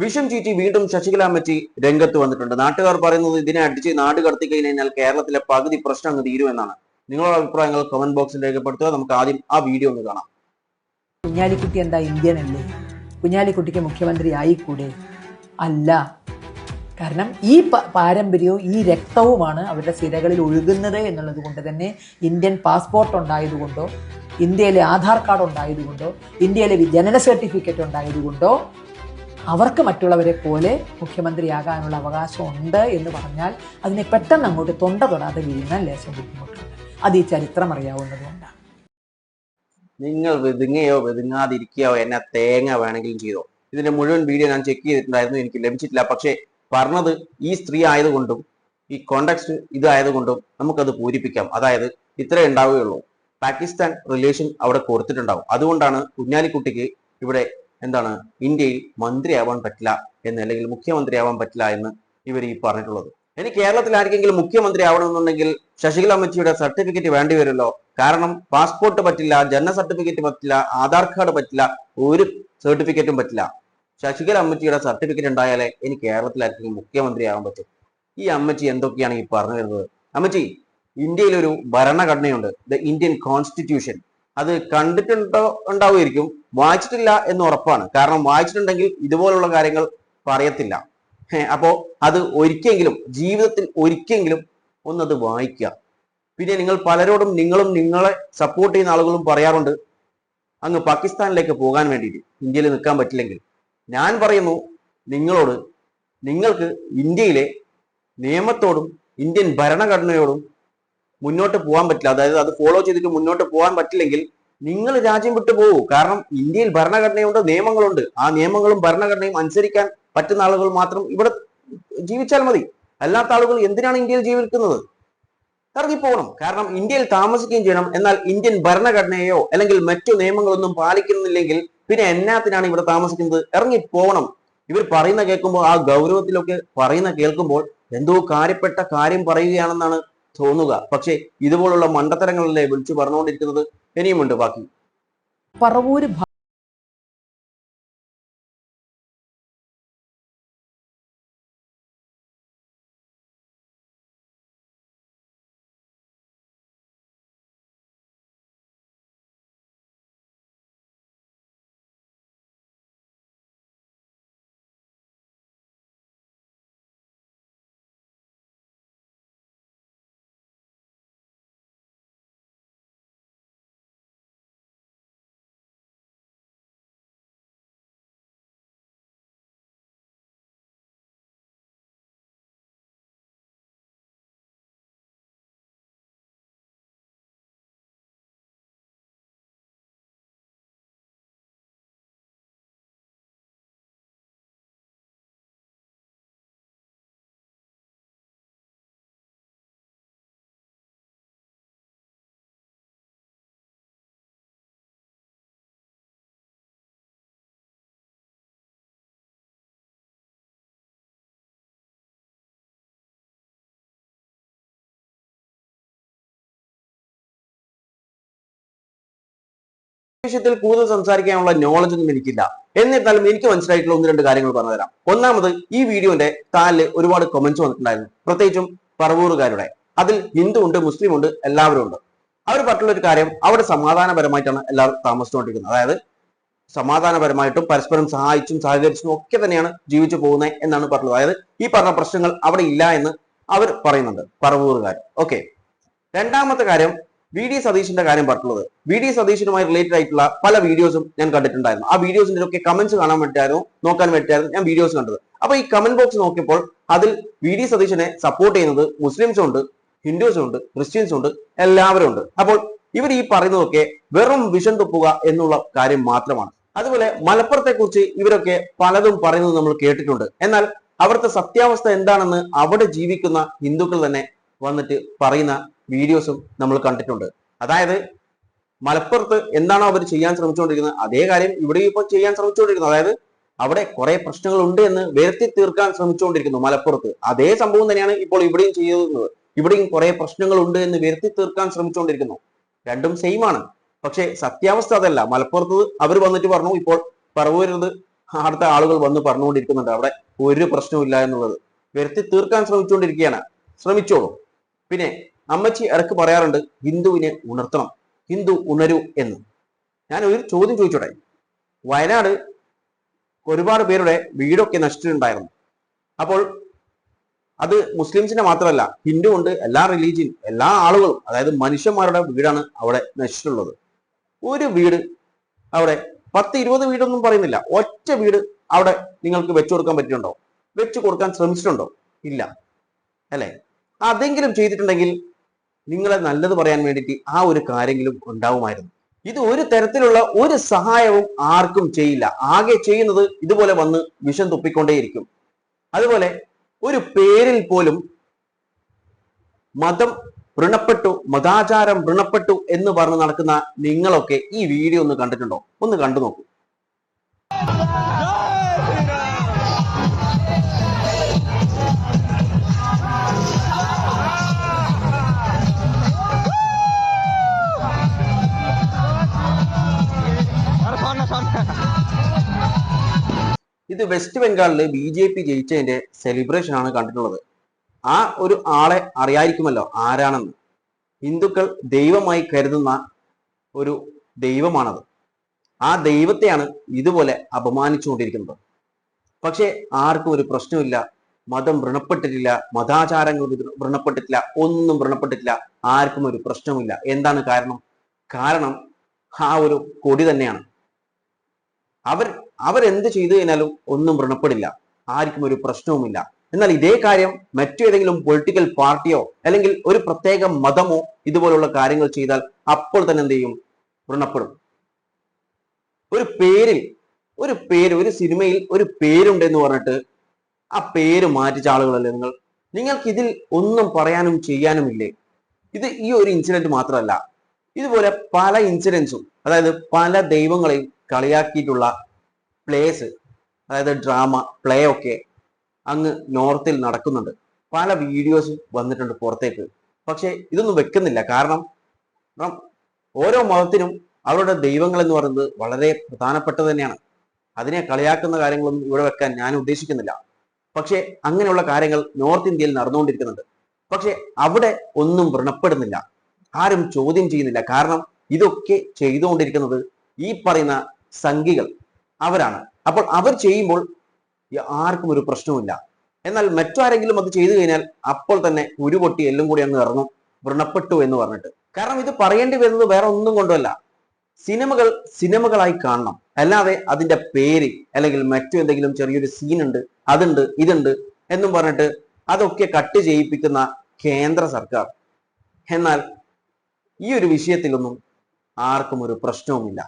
വിഷം ചീറ്റി വീണ്ടും ശശികല അമ്മച്ചി രംഗത്ത് വന്നിട്ടുണ്ട്. നാട്ടുകാർ പറയുന്നത് ഇതിനെ അടിച്ച് നാട് കടത്തി കഴിഞ്ഞാൽ കേരളത്തിലെ പകുതി പ്രശ്നം അങ്ങ് തീരുമെന്നാണ്. നിങ്ങളുടെ അഭിപ്രായങ്ങൾ കമന്റ് ബോക്സിൽ രേഖപ്പെടുത്തുക. നമുക്ക് ആദ്യം ആ വീഡിയോ ഒന്ന് കാണാം. കുഞ്ഞാലിക്കുട്ടി എന്താ ഇന്ത്യൻ അല്ലേ? കുഞ്ഞാലിക്കുട്ടിക്ക് മുഖ്യമന്ത്രി ആയിക്കൂടെ? അല്ല. കാരണം ഈ പാരമ്പര്യവും ഈ രക്തവുമാണ് അവരുടെ സിരകളിൽ ഒഴുകുന്നത് എന്നുള്ളത് കൊണ്ട് തന്നെ ഇന്ത്യൻ പാസ്പോർട്ട് ഉണ്ടായതുകൊണ്ടോ, ഇന്ത്യയിലെ ആധാർ കാർഡ് ഉണ്ടായതുകൊണ്ടോ, ഇന്ത്യയിലെ ജനന സർട്ടിഫിക്കറ്റ് ഉണ്ടായതുകൊണ്ടോ അവർക്ക് മറ്റുള്ളവരെ പോലെ മുഖ്യമന്ത്രിയാകാനുള്ള അവകാശം ഉണ്ട് എന്ന് പറഞ്ഞാൽ അതിനെ പെട്ടെന്ന് അങ്ങോട്ട് തൊണ്ട തൊടാതെ വീഴുന്ന ലേശം ബുദ്ധിമുട്ടുണ്ട്. അത് ഈ ചരിത്രം അറിയാവുന്നതുകൊണ്ടാണ്. നിങ്ങൾ വെതുങ്ങയോ വെതുങ്ങാതിരിക്കുകയോ എന്നെ തേങ്ങ വേണമെങ്കിലും ചെയ്തോ. ഇതിന്റെ മുഴുവൻ വീഡിയോ ഞാൻ ചെക്ക് ചെയ്തിട്ടുണ്ടായിരുന്നു, എനിക്ക് ലഭിച്ചിട്ടില്ല. പക്ഷേ പറഞ്ഞത് ഈ സ്ത്രീ ആയതുകൊണ്ടും ഈ കോണ്ടെക്സ്റ്റ് ഇതായതുകൊണ്ടും നമുക്കത് പൂരിപ്പിക്കാം. അതായത് ഇത്രേ ഉണ്ടാവുകയുള്ളൂ. പാകിസ്ഥാൻ റിലേഷൻ അവിടെ കൊടുത്തിട്ടുണ്ടാവും. അതുകൊണ്ടാണ് കുഞ്ഞാലിക്കുട്ടിക്ക് ഇവിടെ ഇന്ത്യയിൽ മന്ത്രിയാവാൻ പറ്റില്ല എന്ന്, അല്ലെങ്കിൽ മുഖ്യമന്ത്രിയാവാൻ പറ്റില്ല എന്ന് ഇവർ ഈ പറഞ്ഞിട്ടുള്ളത്. ഇനി കേരളത്തിൽ ആർക്കെങ്കിലും മുഖ്യമന്ത്രി ആവണമെന്നുണ്ടെങ്കിൽ ശശികല അമ്മച്ചിയുടെ സർട്ടിഫിക്കറ്റ് വേണ്ടി വരുമല്ലോ. കാരണം പാസ്പോർട്ട് പറ്റില്ല, ജനന സർട്ടിഫിക്കറ്റ് പറ്റില്ല, ആധാർ കാർഡ് പറ്റില്ല, ഒരു സർട്ടിഫിക്കറ്റും പറ്റില്ല. ശശികല അമ്മച്ചിയുടെ സർട്ടിഫിക്കറ്റ് ഉണ്ടായാലേ ഇനി കേരളത്തിൽ ആർക്കെങ്കിലും മുഖ്യമന്ത്രി ആവാൻ പറ്റും. ഈ അമ്മച്ചി എന്തൊക്കെയാണ് ഈ പറഞ്ഞു വരുന്നത്? അമ്മച്ചി, ഇന്ത്യയിലൊരു ഭരണഘടനയുണ്ട്, ദ ഇന്ത്യൻ കോൺസ്റ്റിറ്റ്യൂഷൻ. അത് ഉണ്ടാവുമായിരിക്കും, വായിച്ചിട്ടില്ല എന്ന് ഉറപ്പാണ്. കാരണം വായിച്ചിട്ടുണ്ടെങ്കിൽ ഇതുപോലുള്ള കാര്യങ്ങൾ പറയത്തില്ല. അപ്പോ അത് ഒരിക്കലെങ്കിലും ജീവിതത്തിൽ ഒരിക്കലെങ്കിലും ഒന്നത് വായിക്കുക. പിന്നെ നിങ്ങൾ പലരോടും, നിങ്ങളെ സപ്പോർട്ട് ചെയ്യുന്ന ആളുകളും പറയാറുണ്ട് അങ്ങ് പാകിസ്ഥാനിലേക്ക് പോകാൻ വേണ്ടിയിട്ട്, ഇന്ത്യയിൽ നിൽക്കാൻ പറ്റില്ലെങ്കിൽ. ഞാൻ പറയുന്നു നിങ്ങളോട്, നിങ്ങൾക്ക് ഇന്ത്യയിലെ നിയമത്തോടും ഇന്ത്യൻ ഭരണഘടനയോടും മുന്നോട്ട് പോകാൻ പറ്റില്ല, അതായത് അത് ഫോളോ ചെയ്തിട്ട് മുന്നോട്ട് പോകാൻ പറ്റില്ലെങ്കിൽ നിങ്ങൾ രാജ്യം വിട്ടു പോകൂ. കാരണം ഇന്ത്യയിൽ ഭരണഘടനയുണ്ട്, നിയമങ്ങളുണ്ട്. ആ നിയമങ്ങളും ഭരണഘടനയും അനുസരിക്കാൻ പറ്റുന്ന ആളുകൾ മാത്രം ഇവിടെ ജീവിച്ചാൽ മതി. അല്ലാത്ത ആളുകൾ എന്തിനാണ് ഇന്ത്യയിൽ ജീവിക്കുന്നത്? ഇറങ്ങിപ്പോകണം. കാരണം ഇന്ത്യയിൽ താമസിക്കുകയും ചെയ്യണം. എന്നാൽ ഇന്ത്യൻ ഭരണഘടനയോ അല്ലെങ്കിൽ മറ്റു നിയമങ്ങളൊന്നും പാലിക്കുന്നില്ലെങ്കിൽ പിന്നെ എന്നാത്തിനാണ് ഇവിടെ താമസിക്കുന്നത്? ഇറങ്ങിപ്പോകണം. ഇവർ പറയുന്ന കേൾക്കുമ്പോൾ, ആ ഗൗരവത്തിലൊക്കെ പറയുന്ന കേൾക്കുമ്പോൾ എന്തോ കാര്യപ്പെട്ട കാര്യം പറയുകയാണെന്നാണ് തോന്നുക. പക്ഷേ ഇതുപോലുള്ള മണ്ടത്തരങ്ങളല്ലേ വിളിച്ചു പറഞ്ഞുകൊണ്ടിരിക്കുന്നത്? ഇനിയുമുണ്ട് ബാക്കി. പറവൂര് വിഷയത്തിൽ കൂടുതൽ സംസാരിക്കാനുള്ള നോളജ് ഒന്നും എനിക്കില്ല. എന്നിരുന്നാലും എനിക്ക് മനസ്സിലായിട്ടുള്ള ഒന്ന് രണ്ട് കാര്യങ്ങൾ പറഞ്ഞുതരാം. ഒന്നാമത്, ഈ വീഡിയോന്റെ താഴെ ഒരുപാട് കമന്റ്സ് വന്നിട്ടുണ്ടായിരുന്നു, പ്രത്യേകിച്ചും പറവൂറുകാരുടെ. അതിൽ ഹിന്ദു ഉണ്ട്, മുസ്ലിം ഉണ്ട്, എല്ലാവരും ഉണ്ട്. അവർ പറഞ്ഞുള്ള ഒരു കാര്യം, അവിടെ സമാധാനപരമായിട്ടാണ് എല്ലാവരും താമസിച്ചുകൊണ്ടിരിക്കുന്നത്. അതായത് സമാധാനപരമായിട്ടും പരസ്പരം സഹായിച്ചും സഹകരിച്ചും ഒക്കെ തന്നെയാണ് ജീവിച്ചു പോകുന്നത് എന്നാണ് പറഞ്ഞത്. അതായത് ഈ പറഞ്ഞ പ്രശ്നങ്ങൾ അവിടെ ഇല്ല എന്ന് അവർ പറയുന്നുണ്ട്, പറവൂറുകാർ. ഓക്കെ. രണ്ടാമത്തെ കാര്യം, വി ഡി സതീഷിന്റെ കാര്യം പറഞ്ഞിട്ടുള്ളത്. വി ഡി സതീഷിനുമായി റിലേറ്റഡ് ആയിട്ടുള്ള പല വീഡിയോസും ഞാൻ കണ്ടിട്ടുണ്ടായിരുന്നു. ആ വീഡിയോസിന്റെ ഒക്കെ കമന്റ്സ് നോക്കാൻ വേണ്ടിയിട്ടായിരുന്നു ഞാൻ വീഡിയോസ് കണ്ടത്. അപ്പൊ ഈ കമന്റ് ബോക്സ് നോക്കിയപ്പോൾ അതിൽ വി ഡി സതീഷിനെ സപ്പോർട്ട് ചെയ്യുന്നത് മുസ്ലിംസും ഉണ്ട്, ഹിന്ദുസും ഉണ്ട്, ക്രിസ്ത്യൻസും ഉണ്ട്, എല്ലാവരും ഉണ്ട്. അപ്പോൾ ഇവർ ഈ പറയുന്നതൊക്കെ വെറും വിഷം തുപ്പുക എന്നുള്ള കാര്യം മാത്രമാണ്. അതുപോലെ മലപ്പുറത്തെ കുറിച്ച് ഇവരൊക്കെ പലതും പറയുന്നത് നമ്മൾ കേട്ടിട്ടുണ്ട്. എന്നാൽ അവിടുത്തെ സത്യാവസ്ഥ എന്താണെന്ന് അവിടെ ജീവിക്കുന്ന ഹിന്ദുക്കൾ തന്നെ വന്നിട്ട് പറയുന്ന വീഡിയോസും നമ്മൾ കണ്ടിട്ടുണ്ട്. അതായത് മലപ്പുറത്ത് എന്താണോ അവർ ചെയ്യാൻ ശ്രമിച്ചുകൊണ്ടിരിക്കുന്നത് അതേ കാര്യം ഇവിടെ ഇപ്പോൾ ചെയ്യാൻ ശ്രമിച്ചുകൊണ്ടിരിക്കുന്നത്. അതായത് അവിടെ കുറെ പ്രശ്നങ്ങൾ ഉണ്ട് എന്ന് വരുത്തി തീർക്കാൻ ശ്രമിച്ചുകൊണ്ടിരിക്കുന്നു മലപ്പുറത്ത്. അതേ സംഭവം തന്നെയാണ് ഇപ്പോൾ ഇവിടെയും ചെയ്യുന്നത്. ഇവിടെയും കുറെ പ്രശ്നങ്ങൾ ഉണ്ട് എന്ന് വരുത്തി തീർക്കാൻ ശ്രമിച്ചുകൊണ്ടിരിക്കുന്നു. രണ്ടും സെയിം ആണ്. പക്ഷെ സത്യാവസ്ഥ അതല്ല. മലപ്പുറത്ത് അവർ വന്നിട്ട് പറഞ്ഞു ഇപ്പോൾ പറവൂരുന്നത് അടുത്ത ആളുകൾ വന്ന് പറഞ്ഞുകൊണ്ടിരിക്കുന്നുണ്ട് അവിടെ ഒരു പ്രശ്നവും എന്നുള്ളത്. വരുത്തി തീർക്കാൻ ശ്രമിച്ചുകൊണ്ടിരിക്കുകയാണ്. ശ്രമിച്ചോളൂ. പിന്നെ അമ്മച്ചി ഇടക്ക് പറയാറുണ്ട് ഹിന്ദുവിനെ ഉണർത്തണം, ഹിന്ദു ഉണരൂ എന്ന്. ഞാൻ ഒരു ചോദ്യം ചോദിച്ചോട്ടെ. വയനാട് ഒരുപാട് പേരുടെ വീടൊക്കെ നശിച്ചിട്ടുണ്ടായിരുന്നു. അപ്പോൾ അത് മുസ്ലിംസിന്റെ മാത്രമല്ല, ഹിന്ദു ഉണ്ട്, എല്ലാ റിലീജിയൻ, എല്ലാ ആളുകളും, അതായത് മനുഷ്യന്മാരുടെ വീടാണ് അവിടെ നശിച്ചിട്ടുള്ളത്. ഒരു വീട് അവിടെ 10-20 വീടൊന്നും പറയുന്നില്ല, ഒറ്റ വീട് അവിടെ നിങ്ങൾക്ക് വെച്ചു കൊടുക്കാൻ പറ്റിയിട്ടുണ്ടോ? വെച്ചു കൊടുക്കാൻ ശ്രമിച്ചിട്ടുണ്ടോ? ഇല്ല അല്ലെ? അതെങ്കിലും ചെയ്തിട്ടുണ്ടെങ്കിൽ നിങ്ങളെ നല്ലത് പറയാൻ വേണ്ടിയിട്ട് ആ ഒരു കാര്യമെങ്കിലും ഉണ്ടാവുമായിരുന്നു. ഇത് ഒരു തരത്തിലുള്ള ഒരു സഹായവും ആർക്കും ചെയ്യില്ല. ആകെ ചെയ്യുന്നത് ഇതുപോലെ വന്ന് വിഷം തുപ്പിക്കൊണ്ടേയിരിക്കും. അതുപോലെ ഒരു പേരിൽ പോലും മതം വൃണപ്പെട്ടു, മതാചാരം വൃണപ്പെട്ടു എന്ന് പറഞ്ഞ് നടക്കുന്ന നിങ്ങളൊക്കെ ഈ വീഡിയോ ഒന്ന് കണ്ടിട്ടുണ്ടോ? ഒന്ന് കണ്ടു നോക്കൂ. ഇത് വെസ്റ്റ് ബംഗാളില് BJP ജയിച്ചതിന്റെ സെലിബ്രേഷൻ ആണ് കണ്ടിട്ടുള്ളത്. ആ ഒരു ആളെ അറിയായിരിക്കുമല്ലോ ആരാണെന്ന്. ഹിന്ദുക്കൾ ദൈവമായി കരുതുന്ന ഒരു ദൈവമാണത്. ആ ദൈവത്തെയാണ് ഇതുപോലെ അപമാനിച്ചുകൊണ്ടിരിക്കുന്നത്. പക്ഷെ ആർക്കും ഒരു പ്രശ്നമില്ല. മതം വ്രണപ്പെട്ടിട്ടില്ല, മതാചാരങ്ങൾ വ്രണപ്പെട്ടിട്ടില്ല, ഒന്നും വ്രണപ്പെട്ടിട്ടില്ല. ആർക്കും ഒരു പ്രശ്നമില്ല. എന്താണ് കാരണം? കാരണം ആ ഒരു കൊടി തന്നെയാണ്. അവരെന്ത് ചെയ്തു കഴിഞ്ഞാലും ഒന്നും വ്രണപ്പെടില്ല, ആർക്കും ഒരു പ്രശ്നവുമില്ല. എന്നാൽ ഇതേ കാര്യം മറ്റേതെങ്കിലും പൊളിറ്റിക്കൽ പാർട്ടിയോ അല്ലെങ്കിൽ ഒരു പ്രത്യേക മതമോ ഇതുപോലുള്ള കാര്യങ്ങൾ ചെയ്താൽ അപ്പോൾ തന്നെ എന്ത് ചെയ്യും? വ്രണപ്പെടും. ഒരു പേരിൽ ഒരു സിനിമയിൽ ഒരു പേരുണ്ട് എന്ന് പറഞ്ഞിട്ട് ആ പേര് മാറ്റിച്ച ആളുകളല്ലേ നിങ്ങൾ? നിങ്ങൾക്ക് ഇതിൽ ഒന്നും പറയാനും ചെയ്യാനുമില്ലേ? ഇത് ഈ ഒരു ഇൻസിഡന്റ് മാത്രമല്ല, ഇതുപോലെ പല ഇൻസിഡൻസും, അതായത് പല ദൈവങ്ങളെയും കളിയാക്കിയിട്ടുള്ള പ്ലേസ്, അതായത് ഡ്രാമ പ്ലേ ഒക്കെ അങ്ങ് നോർത്തിൽ നടക്കുന്നുണ്ട്. പല വീഡിയോസും വന്നിട്ടുണ്ട് പുറത്തേക്ക്. പക്ഷെ ഇതൊന്നും വെക്കുന്നില്ല. കാരണം ഓരോ മതത്തിനും അവരുടെ ദൈവങ്ങൾ എന്ന് പറയുന്നത് വളരെ പ്രധാനപ്പെട്ടത് തന്നെയാണ്. അതിനെ കളിയാക്കുന്ന കാര്യങ്ങളൊന്നും ഇവിടെ വെക്കാൻ ഞാൻ ഉദ്ദേശിക്കുന്നില്ല. പക്ഷെ അങ്ങനെയുള്ള കാര്യങ്ങൾ നോർത്ത് ഇന്ത്യയിൽ നടന്നുകൊണ്ടിരിക്കുന്നുണ്ട്. പക്ഷെ അവിടെ ഒന്നും വ്രണപ്പെടുന്നില്ല, ആരും ചോദ്യം ചെയ്യുന്നില്ല. കാരണം ഇതൊക്കെ ചെയ്തുകൊണ്ടിരിക്കുന്നത് ഈ പറയുന്ന സംഘികൾ, അവരാണ്. അപ്പോൾ അവർ ചെയ്യുമ്പോൾ ആർക്കും ഒരു പ്രശ്നവുമില്ല. എന്നാൽ മറ്റാരെങ്കിലും അത് ചെയ്തു കഴിഞ്ഞാൽ അപ്പോൾ തന്നെ ഉരുപൊട്ടി എല്ലാം കൂടി അങ്ങ് ഇറങ്ങും, വ്രണപ്പെട്ടു എന്ന് പറഞ്ഞിട്ട്. കാരണം ഇത് പറയേണ്ടി വരുന്നത് വേറെ ഒന്നും കൊണ്ടല്ല, സിനിമകൾ സിനിമകളായി കാണണം, അല്ലാതെ അതിന്റെ പേര് അല്ലെങ്കിൽ മറ്റു എന്തെങ്കിലും ചെറിയൊരു സീനുണ്ട്, അതുണ്ട്, ഇതുണ്ട് എന്നും പറഞ്ഞിട്ട് അതൊക്കെ കട്ട് ചെയ്യിപ്പിക്കുന്ന കേന്ദ്ര സർക്കാർ. എന്നാൽ ഈ ഒരു വിഷയത്തിലൊന്നും ആർക്കും ഒരു പ്രശ്നവുമില്ല.